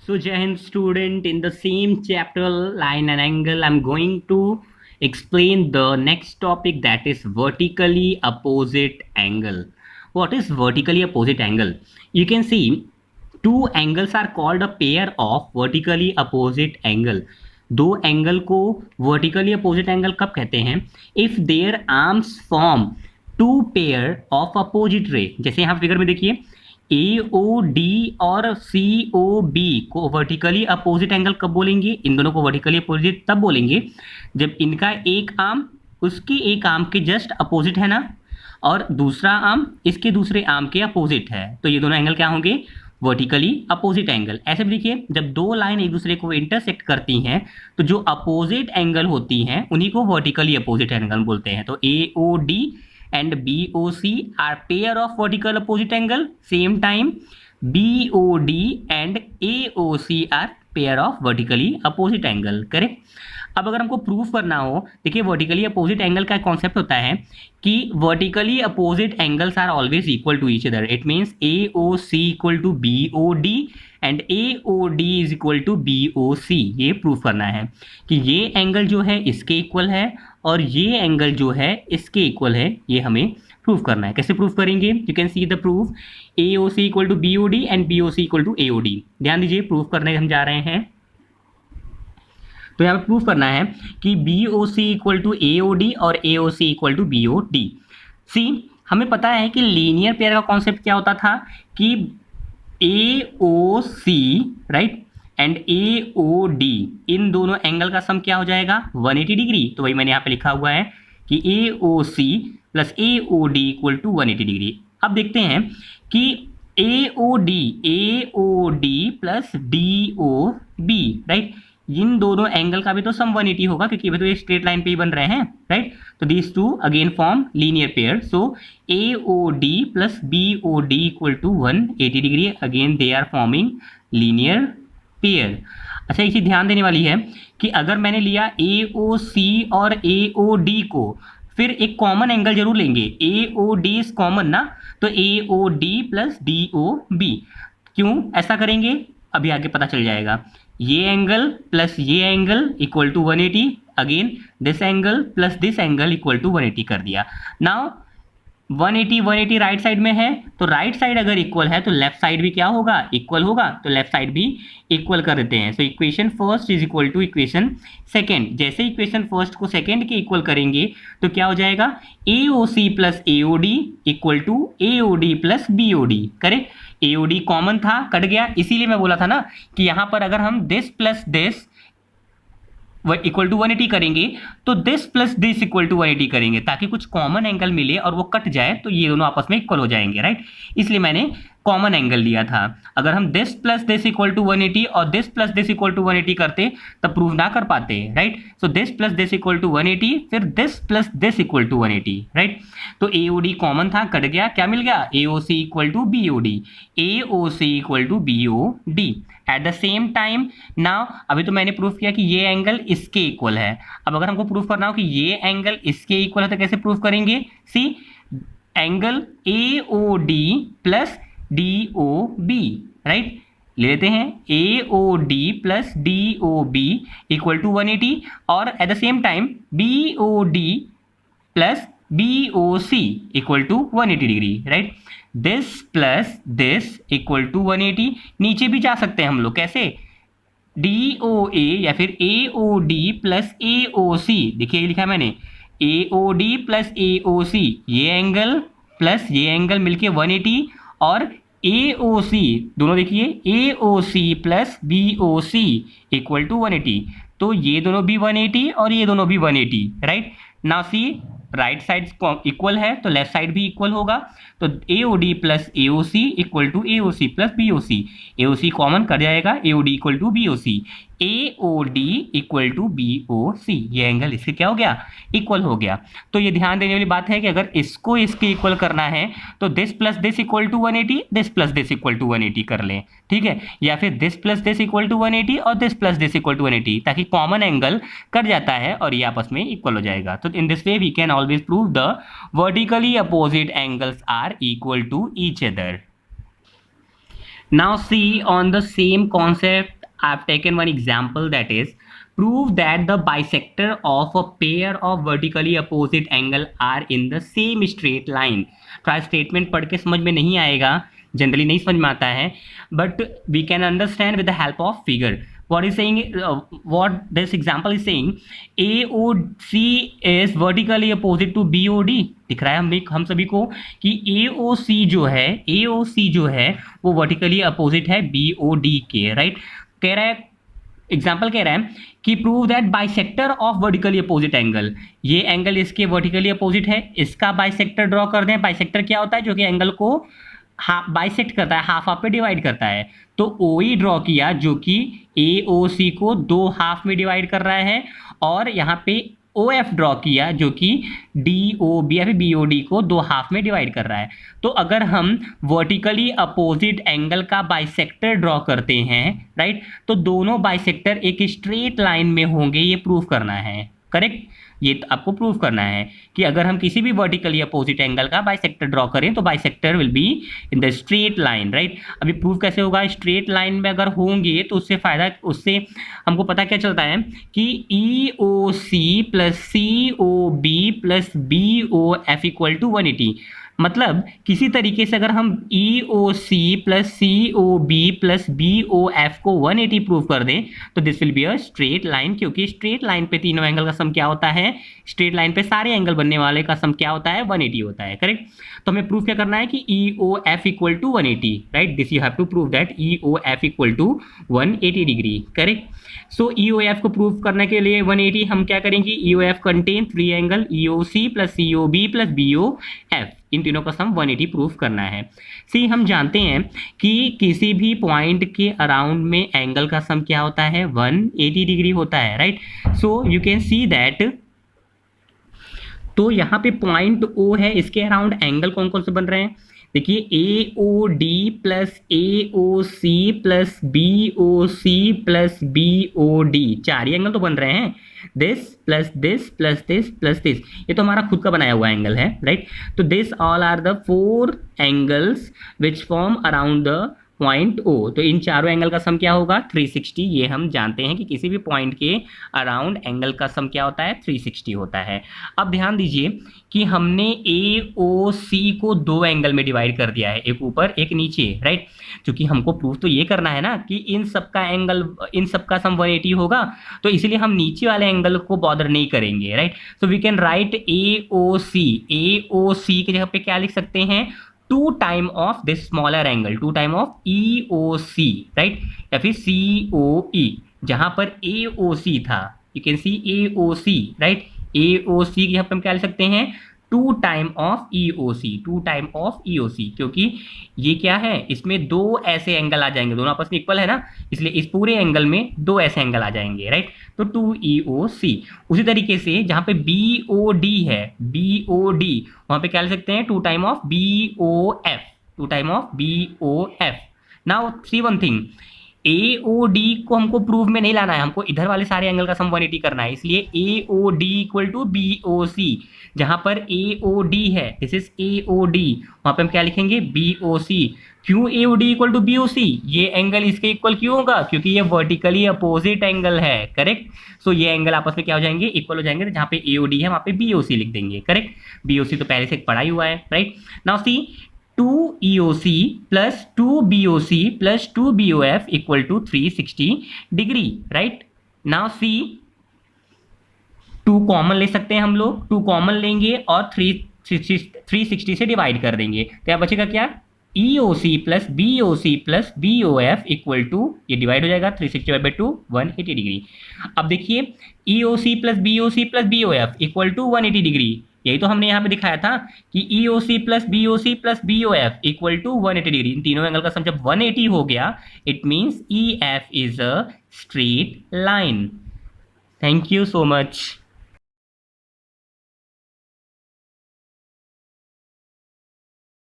So, Jai Hind student, in the same chapter, line and angle, I'm going to explain the next topic, that is vertically opposite angle. What is vertically opposite angle? You can see two angles are called a pair of vertically opposite angle. दो angle को vertically opposite angle कब कहते हैं? If their arms form two pair of opposite ray. जैसे यहाँ figure में देखिए, AOD और COB को वर्टिकली अपोजिट एंगल कब बोलेंगे? इन दोनों को वर्टिकली अपोजिट तब बोलेंगे जब इनका एक आर्म उसके एक आर्म के जस्ट अपोजिट है ना, और दूसरा आर्म इसके दूसरे आर्म के अपोजिट है, तो ये दोनों एंगल क्या होंगे? Vertically opposite angle. ऐसे भी देखिए, जब दो लाइन एक दूसरे को इंटरसेक्ट करती हैं तो जो अपोजिट एंगल होती हैं उन्हीं को वर्टिकली अपोजिट एंगल बोलते हैं. तो AOD and BOC are pair of vertical opposite angle. Same time BOD and AOC are pair of vertically opposite angle. Correct. अब अगर हमको प्रूफ करना हो, देखिए वर्टिकली अपोजिट एंगल का कॉन्सेप्ट होता है कि vertically opposite angles are always equal to each other. It means AOC equal to BOD and AOD is equal to BOC. ये प्रूफ करना है कि ये एंगल जो है इसके इक्वल है और ये एंगल जो है इसके इक्वल है. ये हमें प्रूफ करना है. कैसे प्रूफ करेंगे? You can see the proof. AOC equal to BOD and BOC equal to AOD. ध्यान दीजिए, प्रूफ करने हम जा रहे हैं. तो यहाँ पे प्रूफ करना है कि BOC इक्वल टू AOD और AOC इक्वल टू BOD. सी, हमें पता है कि लीनियर पेयर का कॉन्सेप्ट क्या होता था कि AOC राइट एंड AOD, इन दोनों एंगल का सम क्या हो जाएगा? 180 डिग्री. तो वही मैंने यहाँ पे लिखा हुआ है कि AOC plus AOD equal to 180 degree. अब देखते हैं कि AOD प्लस DOB राइट, इन दोनों एंगल का भी तो सम 180 होगा क्योंकि तो ये स्ट्रेट लाइन पे ही बन रहे हैं राइट. तो this two again form linear pair. So AOD plus BOD equal to 180 degree. Again they are forming linear pair. अच्छा, एक चीज ध्यान देने वाली है कि अगर मैंने लिया AOC और AOD को, फिर एक कॉमन एंगल जरूर लेंगे. AOD इज कॉमन ना, तो AOD प्लस DOB. क्यों ऐसा करेंगे अभी आगे पता चल जाएगा. ये एंगल प्लस ये angle equal to 180. Again this angle plus this angle equal to 180 कर दिया. नाउ 180 राइट साइड में है, तो राइट साइड अगर इक्वल है तो लेफ्ट साइड भी क्या होगा? इक्वल होगा. तो लेफ्ट साइड भी इक्वल कर देते हैं. So equation first is equal to equation second. जैसे इक्वेशन फर्स्ट को सेकेंड के इक्वल करेंगे तो क्या हो जाएगा? AOC plus AOD equal to AOD plus BOD. Correct. AOD common था, कट गया. इसीलिए मैं बोला था ना कि यहां पर अगर हम this plus this equal to 180 करेंगे तो this plus this equal to 180 करेंगे ताकि कुछ कॉमन एंगल मिले और वो कट जाए तो ये दोनों आपस में इक्वल हो जाएंगे राइट. इसलिए मैंने कॉमन एंगल लिया था. अगर हम this plus this equal to 180 और this plus this equal to 180 करते तब प्रूव ना कर पाते right. So this plus this equal to 180, फिर this plus this equal to 180 right. तो AOD कॉमन था, कट गया. क्या मिल गया? AOC equal to BOD. AOC equal to BOD. At the same time now, अभी तो मैंने प्रूफ किया कि ये एंगल इसके इक्वल है. अब अगर हमको प्रूफ करना हो कि ये एंगल इसके इक्वल है तो कैसे प्रूफ करेंगे? See, angle AOD plus DOB right. ले लेते हैं AOD plus DOB equal to 180 और at the same time BOD plus BOC equal to 180 degree right. This plus this equal to 180. नीचे भी जा सकते हैं हम लोग. कैसे? DOA या फिर AOD प्लस AOC. देखिए लिखा है मैंने AOD प्लस AOC, ये एंगल प्लस ये एंगल मिलके 180 और AOC दोनों देखिए AOC plus BOC equal to 180. तो ये दोनों भी 180 और ये दोनों भी 180 right. Now see, right side equal है तो लेफ्ट साइड भी इक्वल होगा. तो AOD plus AOC equal to AOC plus BOC. AOC common कर जाएगा. AOD equal to BOC. AOD equal to BOC. ये एंगल इससे क्या हो गया? इक्वल हो गया. तो ये ध्यान देने वाली बात है कि अगर इसको इसके इक्वल करना है तो this plus this equal to 180, this plus this equal to 180 कर लें. ठीक है. या फिर this plus this equal to 180 और this plus this equal to 180, ताकि कॉमन एंगल कट जाता है और ये आपस में इक्वल हो जाएगा. तो in this way we can always prove the vertically opposite angles are equal to each other. Now see, on the same concept I've taken one example, that is prove that the bisector of a pair of vertically opposite angle are in the same straight line. Try statement पढ़ के समझ में नहीं आएगा, generally नहीं समझ में आता है, but we can understand with the help of figure. What is saying, what this example is saying, AOC is vertically opposite to BOD. दिख रहा है हम सभी को कि AOC जो है वो वर्टिकली अपोजिट है BOD के, राइट. कह रहा है, एग्जाम्पल कह रहा है कि prove that bisector of vertically opposite angle, ये एंगल इसके वर्टिकली अपोजिट है, इसका बाइसेक्टर ड्रॉ कर दें. बाइसेक्टर क्या होता है? जो कि एंगल को बाइसेक्ट करता है, हाफ हाफ पे डिवाइड करता है. तो OE ड्रॉ किया जो कि AOC को 2 हाफ में डिवाइड कर रहा है, और यहाँ पे OF ड्रॉ किया जो कि DOB या फिर BOD को 2 हाफ में डिवाइड कर रहा है. तो अगर हम वर्टिकली अपोजिट एंगल का बाइसेक्टर ड्रॉ करते हैं, राइट, तो दोनों बाइसेक्टर एक स्ट्रेट लाइन में होंगे, ये प्रूव करना है. करेक्ट, ये तो आपको प्रूव करना है कि अगर हम किसी भी वर्टिकली अपोजिट एंगल का बाइसेक्टर ड्रॉ करें तो bisector will be in the straight line, right. अभी प्रूव कैसे होगा? स्ट्रेट लाइन में अगर होंगे तो उससे हमको पता क्या चलता है कि EOC plus COB plus BOF equal to 180. मतलब किसी तरीके से अगर हम EOC plus COB plus BOF को 180 प्रूव कर दें तो this will be a straight line, क्योंकि स्ट्रेट लाइन पे तीनों एंगल का सम क्या होता है? स्ट्रेट लाइन पे सारे एंगल बनने वाले का सम क्या होता है? 180 होता है. करेक्ट. तो हमें प्रूव क्या करना है कि EOF equal to 180, right. This you have to prove that EOF equal to 180 degree. Correct. So EOF को प्रूव करने के लिए 180 हम क्या करेंगे? EOF contain 3 angle EOC plus COB plus BOF, इन तीनों का सम 180 प्रूफ करना है. सी हम जानते हैं कि किसी भी पॉइंट के अराउंड में एंगल का सम क्या होता है? 180 डिग्री होता है, right. So you can see that, तो यहाँ पे पॉइंट O है, इसके अराउंड एंगल कौन कौन से बन रहे हैं? देखिए AOD plus AOC plus BOC plus BOD, 4 ही एंगल तो बन रहे हैं. This plus this plus this plus this, ये तो हमारा खुद का बनाया हुआ एंगल है, राइट. तो this all are the 4 angles which form around the point O. तो इन चारों एंगल का सम क्या होगा? 360. ये हम जानते हैं कि किसी भी पॉइंट के अराउंड एंगल का सम क्या होता है? 360 होता है. अब ध्यान दीजिए कि हमने AOC को 2 एंगल में डिवाइड कर दिया है, एक ऊपर एक नीचे, राइट. क्योंकि हमको प्रूफ तो ये करना है ना कि इन सब का सम 180 होगा, तो इसलिए हम नीचे वाले एंगल को बॉदर नहीं करेंगे, right. So we can write AOC की जगह पे क्या लिख सकते हैं? 2 time of this smaller angle, 2 time of EOC, right, या फिर COE. जहां पर AOC था, you can see AOC, right. AOC की जगह पर हम क्या लिख सकते हैं? 2 time of EOC, 2 time of EOC, क्योंकि ये क्या है? इसमें 2 ऐसे एंगल आ जाएंगे, दोनों आपस में इक्वल है ना, इसलिए इस पूरे एंगल में 2 ऐसे एंगल आ जाएंगे, राइट. तो 2 EOC. उसी तरीके से जहां पे BOD है, BOD, वहां पे क्या लिख सकते हैं? 2 time of BOF, 2 time of BOF. Now see one thing, AOD को हमको प्रूफ में नहीं लाना है, हमको इधर वाले सारे एंगल का सम 180 करना है, इसलिए AOD इक्वल टू BOC. जहां पर AOD है, दिस इज AOD, वहां पे हम क्या लिखेंगे? BOC. क्यों AOD इक्वल टू BOC? ये एंगल इसके इक्वल क्यों होगा? क्योंकि ये वर्टिकली अपोजिट एंगल है, करेक्ट. सो ये एंगल आपस में क्या हो जाएंगे? इक्वल हो जाएंगे. जहां पे AOD है वहां पे BOC लिख देंगे, करेक्ट. BOC तो पहले से पढ़ा ही हुआ है, right. Now see 2 EOC plus 2 BOC plus 2 BOF equal to 360 degree, right. Now see 2 common ले सकते हैं हम लोग, 2 कॉमन लेंगे और 360 से डिवाइड कर देंगे, तो क्या बचेगा? क्या? EOC plus BOC plus BOF equal to, ये डिवाइड हो जाएगा 360/2, 180 डिग्री. अब देखिए EOC plus BOC plus BOF equal to 180 degree. यही तो हमने यहाँ पे दिखाया था कि EOC plus BOC plus BOF equal to 180 degree. इन तीनों एंगल का सम जब 180 हो गया, it means EF is a straight line. Thank you so much.